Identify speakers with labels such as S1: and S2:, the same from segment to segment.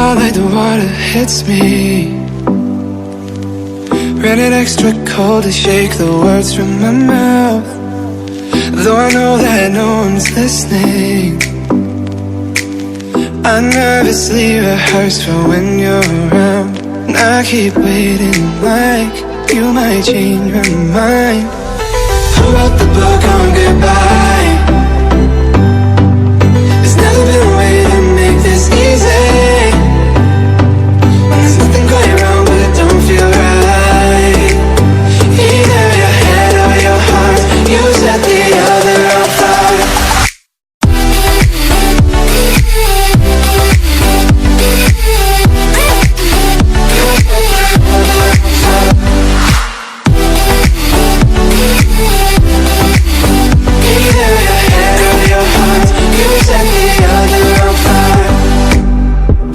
S1: fall like the water hits me. Rated extra cold to shake the words from my mouth. Though I know that no one's listening, I nervously rehearse for when you're around. And I keep waiting like you might change my mind. Who wrote the book on goodbye? There's never been a way to make this easy. When there's nothing going wrong but it don't feel right. Either your head or your heart, you set the other on fire.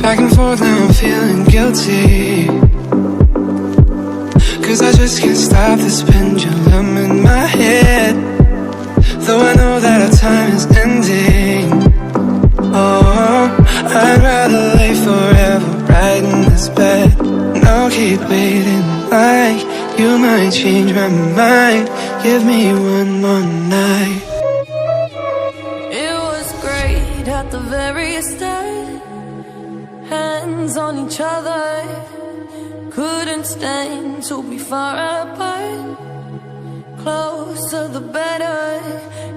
S1: Back and forth now I'm feeling guilty, 'cause I just can't stop this pendulum in my head. Though I know that our time is ending, oh, I'd rather lay forever right in this bed. And I'll keep waiting like you might change my mind. Give me one more night.
S2: It was great at the very start, hands on each other, couldn't stand to be far apart. Closer the better.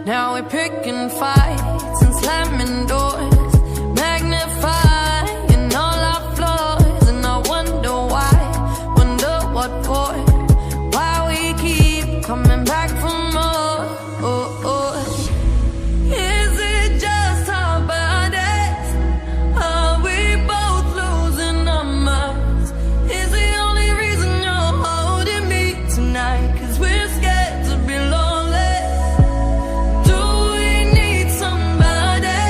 S2: Now we're picking fights and slamming doors, magnifying all our flaws. And I wonder why, wonder what for, why we keep coming back for more. Oh, oh. Is it just our bodies? Are we both losing our minds? Is the only reason you're holding me tonight 'cause we're scared to be lonely? Do we need somebody?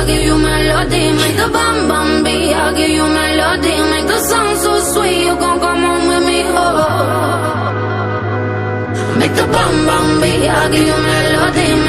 S2: I'll give you melody. Make the bam bam beat, I'll give you melody. Make the song so sweet, you gon' come home with me, oh. Make the bam bam beat, I'll give you melody.